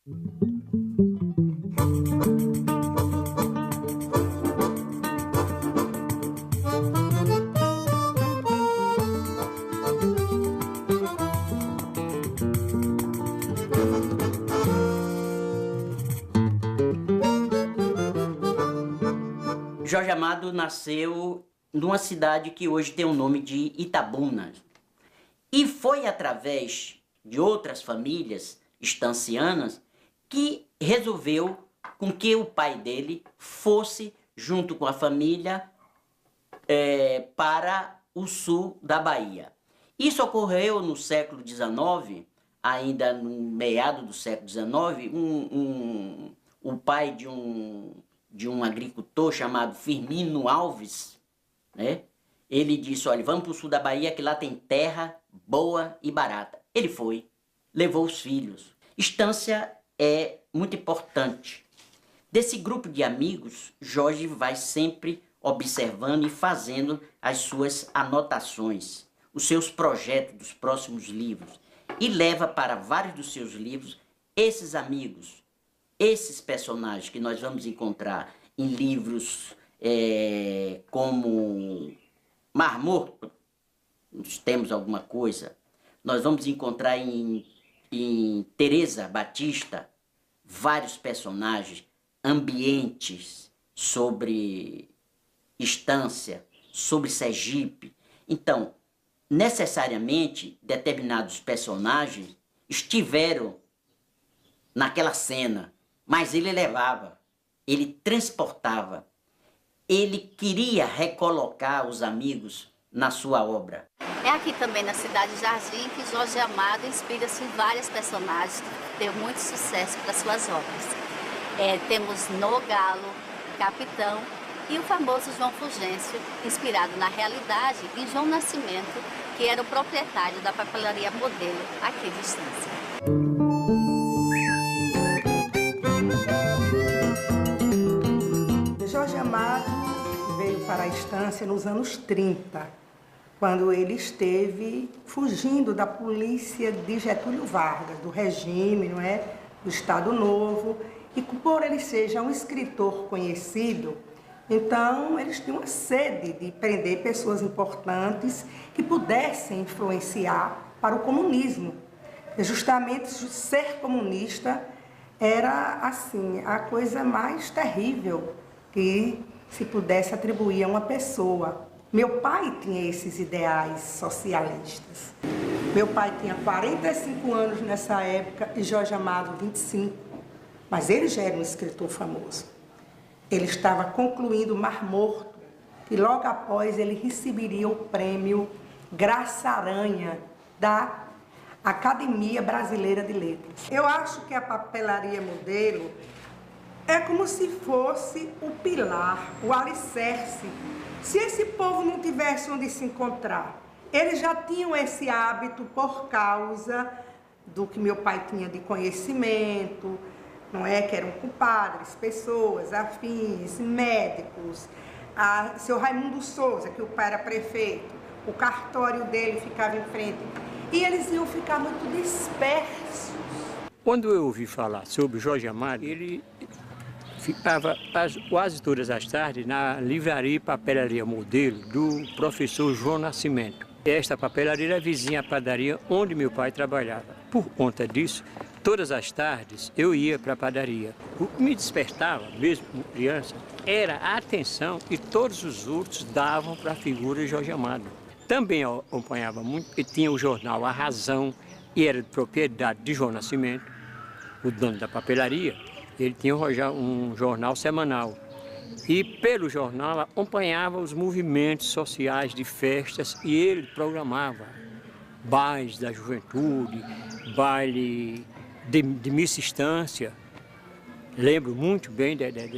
Jorge Amado nasceu numa cidade que hoje tem o nome de Itabuna. E foi através de outras famílias estancianas que resolveu com que o pai dele fosse, junto com a família, para o sul da Bahia. Isso ocorreu no século XIX, ainda no meado do século XIX, o pai de um agricultor chamado Firmino Alves, né? Ele disse, olha, vamos para o sul da Bahia que lá tem terra boa e barata. Ele foi, levou os filhos. Estância é muito importante. Desse grupo de amigos, Jorge vai sempre observando e fazendo as suas anotações, os seus projetos dos próximos livros. E leva para vários dos seus livros esses amigos, esses personagens que nós vamos encontrar em livros como Mar Morto, nós temos alguma coisa. Nós vamos encontrar em Teresa Batista vários personagens, ambientes sobre Estância, sobre Sergipe. Então, necessariamente, determinados personagens estiveram naquela cena, mas ele levava, ele transportava, ele queria recolocar os amigos na sua obra. É aqui também na cidade de Jardim que Jorge Amado inspira-se em vários personagens que deu muito sucesso para suas obras. Temos No Galo, Capitão e o famoso João Fulgêncio, inspirado na realidade em João Nascimento, que era o proprietário da papelaria Modelo aqui de Estância. Jorge Amado veio para a Estância nos anos 30, quando ele esteve fugindo da polícia de Getúlio Vargas, do regime, não é? Do Estado Novo. E por ele ser já um escritor conhecido, então eles tinham a sede de prender pessoas importantes que pudessem influenciar para o comunismo. E justamente ser comunista era, assim, a coisa mais terrível que se pudesse atribuir a uma pessoa. Meu pai tinha esses ideais socialistas. Meu pai tinha 45 anos nessa época e Jorge Amado 25. Mas ele já era um escritor famoso. Ele estava concluindo Mar Morto e logo após ele receberia o prêmio Graça Aranha da Academia Brasileira de Letras. Eu acho que a papelaria Modelo é como se fosse o pilar, o alicerce. Se esse povo não tivesse onde se encontrar, eles já tinham esse hábito por causa do que meu pai tinha de conhecimento, não é? Que eram compadres, pessoas, afins, médicos, seu Raimundo Souza, que o pai era prefeito, o cartório dele ficava em frente, e eles iam ficar muito dispersos. Quando eu ouvi falar sobre Jorge Amado, ele ficava quase todas as tardes na livraria e papelaria Modelo do professor João Nascimento. Esta papelaria era vizinha à padaria onde meu pai trabalhava. Por conta disso, todas as tardes eu ia para a padaria. O que me despertava, mesmo como criança, era a atenção que todos os outros davam para a figura de Jorge Amado. Também eu acompanhava muito, porque tinha o jornal A Razão, e era de propriedade de João Nascimento, o dono da papelaria. Ele tinha um jornal semanal. E pelo jornal acompanhava os movimentos sociais de festas e ele programava bailes da juventude, baile de Miss Estância. Lembro muito bem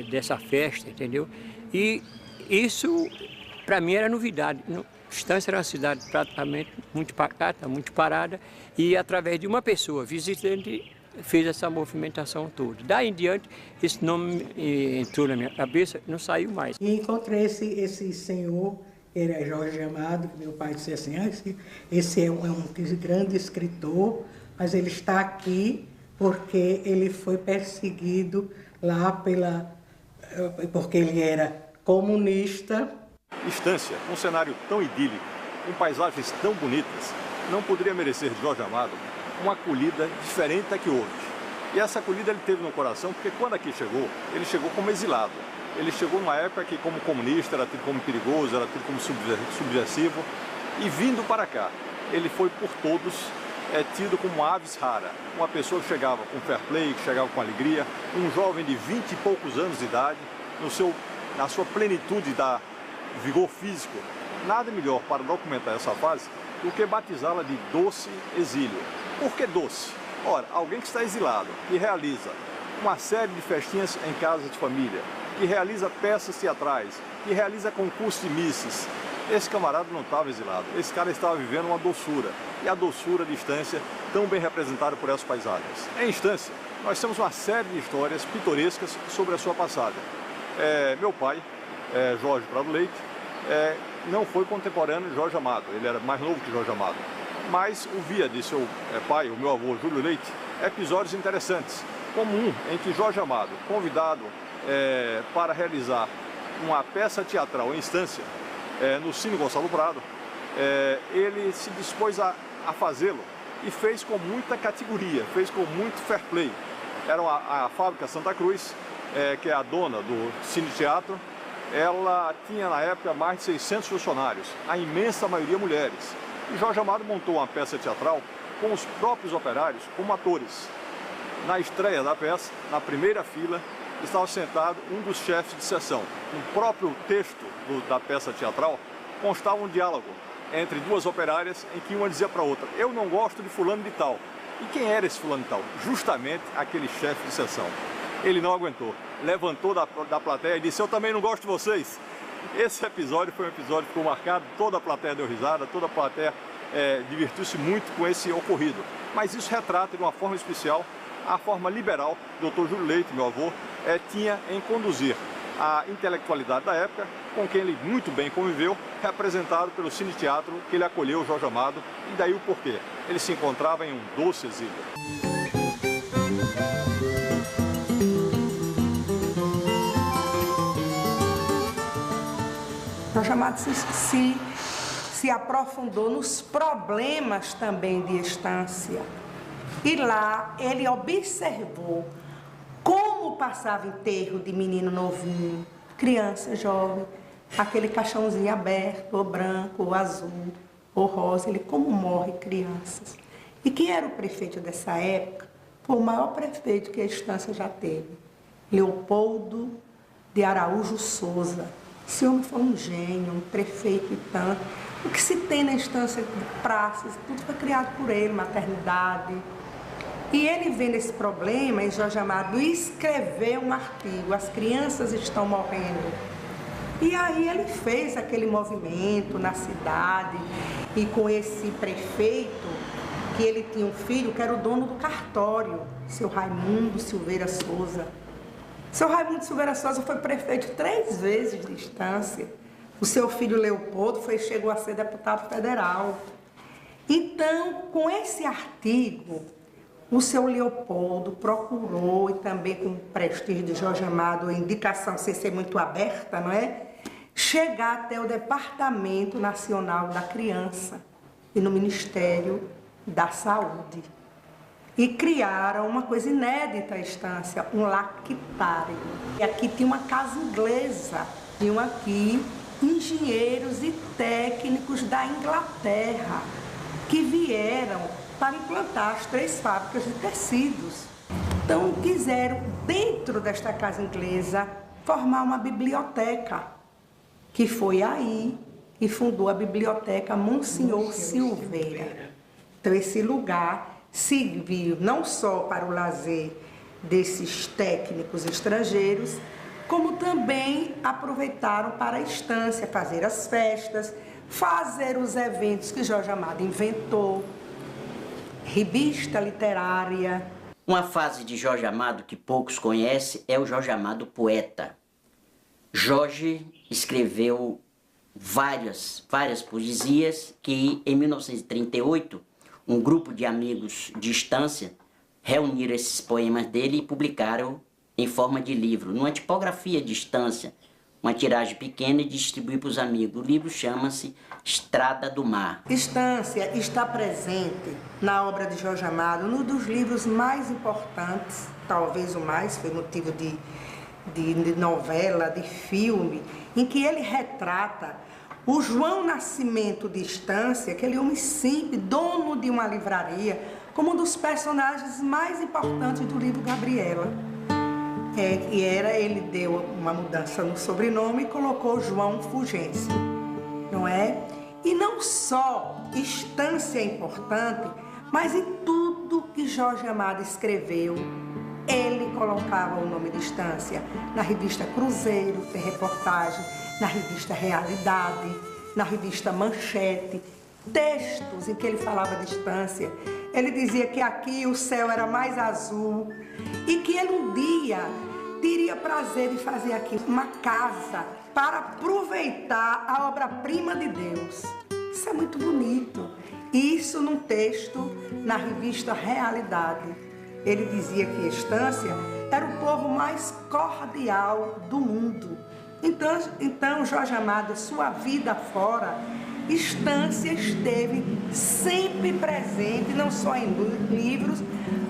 dessa festa, entendeu? E isso, para mim, era novidade. Estância era uma cidade praticamente muito pacata, muito parada, e através de uma pessoa visitante fez essa movimentação toda. Daí em diante, esse nome entrou na minha cabeça, não saiu mais. E encontrei esse senhor, ele é Jorge Amado, que meu pai disse assim, esse é um grande escritor, mas ele está aqui porque ele foi perseguido lá porque ele era comunista. Estância, um cenário tão idílico, com paisagens tão bonitas, não poderia merecer de Jorge Amado uma acolhida diferente da que houve. E essa acolhida ele teve no coração porque quando aqui chegou, ele chegou como exilado. Ele chegou numa época que como comunista era tido como perigoso, era tido como subversivo, e vindo para cá, ele foi por todos tido como aves rara, uma pessoa que chegava com fair play, que chegava com alegria, um jovem de 20 e poucos anos de idade, na sua plenitude da vigor físico. Nada melhor para documentar essa fase do que batizá-la de doce exílio. Por que doce? Ora, alguém que está exilado, que realiza uma série de festinhas em casas de família, que realiza peças teatrais, que realiza concursos de misses. Esse camarada não estava exilado, esse cara estava vivendo uma doçura. E a doçura de Estância, tão bem representada por essas paisagens. Em Estância, nós temos uma série de histórias pitorescas sobre a sua passagem. Meu pai, Jorge Prado Leite, não foi contemporâneo de Jorge Amado, ele era mais novo que Jorge Amado. Mas ouvia de seu pai, o meu avô Júlio Leite, episódios interessantes, como um em que Jorge Amado, convidado para realizar uma peça teatral em Estância, no Cine Gonçalo Prado, ele se dispôs a fazê-lo e fez com muita categoria, fez com muito fair play. Era a Fábrica Santa Cruz, que é a dona do Cine Teatro, ela tinha na época mais de 600 funcionários, a imensa maioria mulheres. E Jorge Amado montou uma peça teatral com os próprios operários como atores. Na estreia da peça, na primeira fila, estava sentado um dos chefes de seção. No próprio texto da peça teatral constava um diálogo entre duas operárias em que uma dizia para a outra: eu não gosto de fulano de tal. E quem era esse fulano de tal? Justamente aquele chefe de seção. Ele não aguentou, levantou da plateia e disse: eu também não gosto de vocês. Esse episódio foi um episódio que ficou marcado, toda a plateia deu risada, toda a plateia divertiu-se muito com esse ocorrido. Mas isso retrata de uma forma especial a forma liberal que o Dr. Júlio Leite, meu avô, tinha em conduzir a intelectualidade da época, com quem ele muito bem conviveu, representado pelo Cine Teatro, que ele acolheu Jorge Amado, e daí o porquê. Ele se encontrava em um doce exílio. Jorge Amado se aprofundou nos problemas também de Estância. E lá ele observou como passava enterro de menino novinho, criança jovem, aquele caixãozinho aberto, ou branco, ou azul, ou rosa, como morre crianças. E quem era o prefeito dessa época? Foi o maior prefeito que a Estância já teve, Leopoldo de Araújo Souza. Esse homem foi um gênio, um prefeito e tanto. O que se tem na Estância de praças, tudo foi criado por ele, maternidade. E ele vendo esse problema, e Jorge Amado escreveu um artigo: as crianças estão morrendo. E aí ele fez aquele movimento na cidade, e com esse prefeito, que ele tinha um filho que era o dono do cartório, seu Raimundo Silveira Souza. Seu Raimundo Silveira Souza foi prefeito 3 vezes de Estância. O seu filho Leopoldo chegou a ser deputado federal. Então, com esse artigo, o seu Leopoldo procurou, e também com o prestígio de Jorge Amado, a indicação sem ser muito aberta, não é? Chegar até o Departamento Nacional da Criança e no Ministério da Saúde. E criaram uma coisa inédita à Estância, um lactário. E aqui tinha uma casa inglesa, tinham aqui engenheiros e técnicos da Inglaterra que vieram para implantar as 3 fábricas de tecidos. Então quiseram, dentro desta casa inglesa, formar uma biblioteca, que foi aí e fundou a Biblioteca Monsenhor Silveira. Então esse lugar serviu não só para o lazer desses técnicos estrangeiros, como também aproveitaram para a Estância fazer as festas, fazer os eventos que Jorge Amado inventou, revista literária. Uma fase de Jorge Amado que poucos conhecem é o Jorge Amado poeta. Jorge escreveu várias poesias que, em 1938, um grupo de amigos de Estância reuniram esses poemas dele e publicaram em forma de livro, numa tipografia de Estância, uma tiragem pequena, e distribuir para os amigos. O livro chama-se Estrada do Mar. Estância está presente na obra de Jorge Amado, num dos livros mais importantes, talvez o mais, foi motivo de novela, de filme, em que ele retrata o João Nascimento de Estância, aquele homem simples, dono de uma livraria, como um dos personagens mais importantes do livro Gabriela. Ele deu uma mudança no sobrenome e colocou João Fulgêncio, não é? E não só Estância é importante, mas em tudo que Jorge Amado escreveu, ele colocava o nome de Estância. Na revista Cruzeiro tem reportagem, na revista Realidade, na revista Manchete, textos em que ele falava de Estância. Ele dizia que aqui o céu era mais azul e que ele um dia teria prazer de fazer aqui uma casa para aproveitar a obra-prima de Deus. Isso é muito bonito. Isso num texto na revista Realidade. Ele dizia que Estância era o povo mais cordial do mundo. Então Jorge Amado, sua vida fora, Estância esteve sempre presente, não só em livros,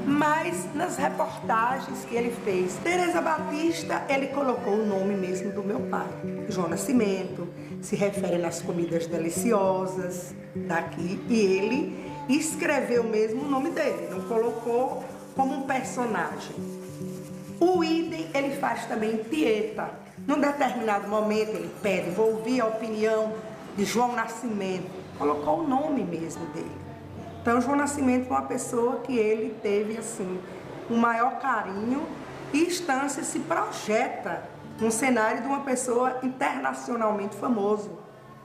mas nas reportagens que ele fez. Teresa Batista, ele colocou o nome mesmo do meu pai, João Nascimento, se refere nas comidas deliciosas daqui, e ele escreveu mesmo o nome dele, não colocou como um personagem. O idem ele faz também em Tieta. Num determinado momento ele pede, vou ouvir a opinião de João Nascimento, colocou o nome mesmo dele. Então João Nascimento foi uma pessoa que ele teve assim um maior carinho, e Estância se projeta num cenário de uma pessoa internacionalmente famoso,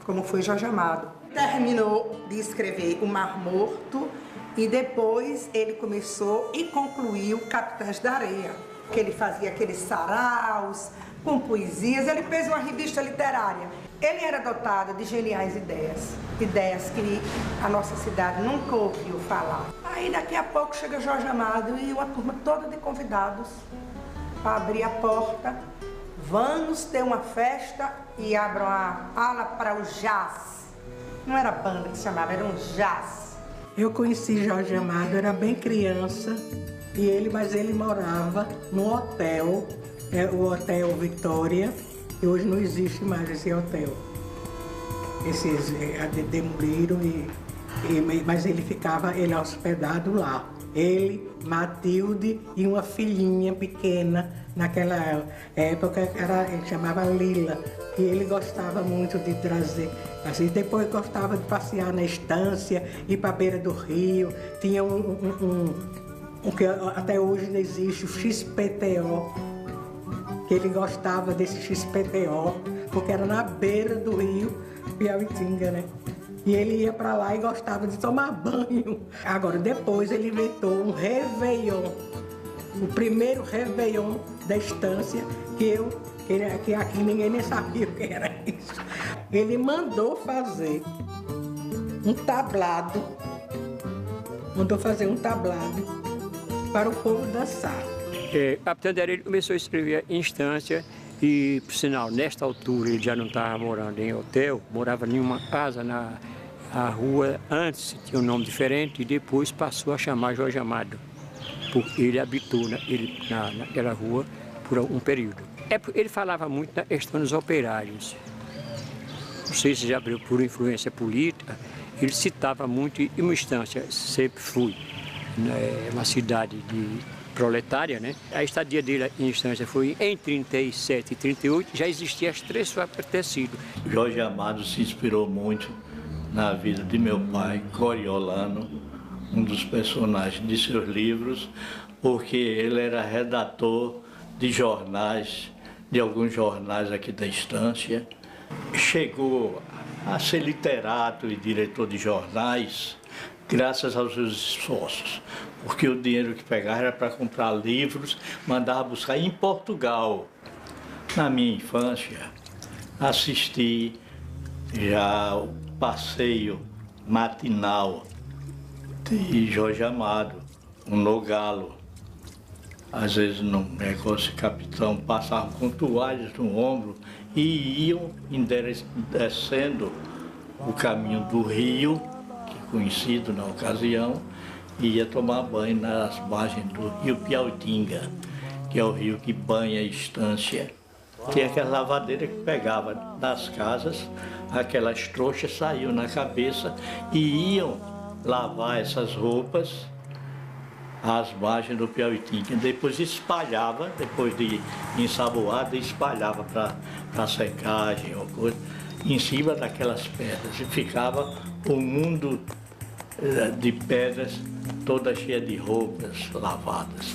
como foi Jorge Amado. Terminou de escrever O Mar Morto e depois ele começou e concluiu Capitães da Areia, que ele fazia aqueles saraus com poesias. Ele fez uma revista literária. Ele era dotado de geniais ideias que a nossa cidade nunca ouviu falar. Aí daqui a pouco chega Jorge Amado e uma turma toda de convidados para abrir a porta. Vamos ter uma festa, e abram a ala para o jazz. Não era banda que se chamava, era um jazz. Eu conheci Jorge Amado, era bem criança, mas ele morava no hotel, o Hotel Vitória, e hoje não existe mais esse hotel. Demoliram, mas ele hospedado lá. Ele, Matilde e uma filhinha pequena, naquela época ele chamava Lila, e ele gostava muito de trazer. Assim, depois gostava de passear na Estância, ir para a beira do rio. Tinha o que até hoje não existe, o XPTO, que ele gostava desse XPTO, porque era na beira do rio Piauitinga, né? E ele ia para lá e gostava de tomar banho. Agora, depois ele inventou um Réveillon, o primeiro Réveillon da Estância, que aqui ninguém nem sabia o que era isso. Ele mandou fazer um tablado, para o povo dançar. Capitão da Areia, ele começou a escrever em Estância e, por sinal, nesta altura ele já não estava morando em hotel, morava em uma casa na rua, antes tinha um nome diferente e depois passou a chamar Jorge Amado, porque ele habitou naquela rua por um período. Ele falava muito na questão dos operários. Não sei se já abriu por influência política, ele citava muito, e uma Estância sempre foi uma cidade proletária, né? A estadia dele em Estância foi em 37 e 38, já existiam as 3 fábricas de tecido. Jorge Amado se inspirou muito na vida de meu pai, Coriolano, um dos personagens de seus livros, porque ele era redator de jornais, de alguns jornais aqui da Estância. Chegou a ser literato e diretor de jornais graças aos seus esforços, porque o dinheiro que pegava era para comprar livros, mandava buscar em Portugal. Na minha infância, assisti já o passeio matinal de Jorge Amado, No Galo. às vezes no negócio capitão, passavam com toalhas no ombro e iam descendo o caminho do rio, que é conhecido na ocasião, e ia tomar banho nas margens do rio Piautinga, que é o rio que banha a Estância. Tinha aquela lavadeira que pegava das casas, aquelas trouxas saíam na cabeça e iam lavar essas roupas às margens do Piautinga. Depois espalhava, depois de ensaboada, espalhava para secagem ou coisa, em cima daquelas pedras. E ficava um mundo de pedras toda cheia de roupas lavadas.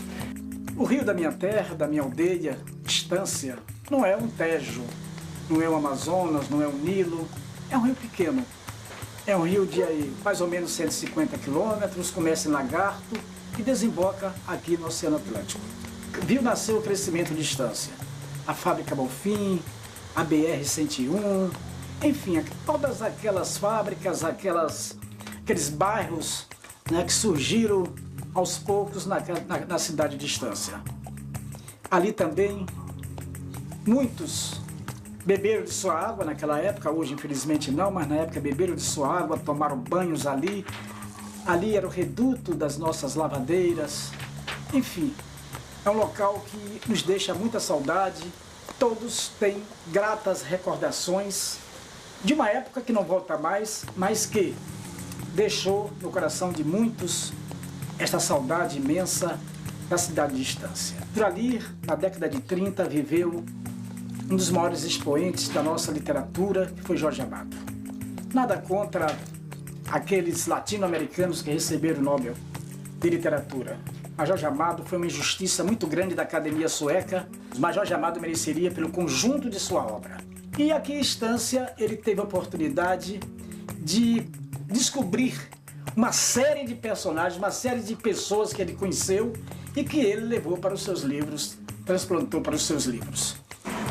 O rio da minha terra, da minha aldeia, Estância, não é um Tejo, não é um Amazonas, não é um Nilo, é um rio pequeno. É um rio de mais ou menos 150 quilômetros, começa em Lagarto e desemboca aqui no Oceano Atlântico. Viu nascer o crescimento de Estância. A fábrica Bonfim, a BR-101, enfim, todas aquelas fábricas, aqueles bairros, né, que surgiram aos poucos na cidade de Estância. Ali também muitos beberam de sua água naquela época, hoje infelizmente não, mas na época beberam de sua água, tomaram banhos ali. Ali era o reduto das nossas lavadeiras. Enfim, é um local que nos deixa muita saudade. Todos têm gratas recordações de uma época que não volta mais, mas que deixou no coração de muitos esta saudade imensa da cidade de Estância. Por ali, na década de 30, viveu um dos maiores expoentes da nossa literatura, que foi Jorge Amado. Nada contra aqueles latino-americanos que receberam o Nobel de Literatura. Mas Jorge Amado foi uma injustiça muito grande da Academia Sueca, mas Jorge Amado mereceria pelo conjunto de sua obra. E aqui em Estância ele teve a oportunidade de descobrir uma série de personagens, uma série de pessoas que ele conheceu e que ele levou para os seus livros, transplantou para os seus livros.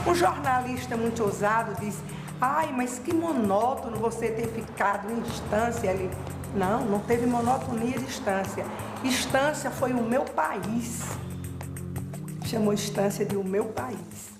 Um jornalista muito ousado disse: ai, mas que monótono você ter ficado em Estância ali. Não, não teve monotonia de Estância. Estância foi o meu país. Chamou Estância de o meu país.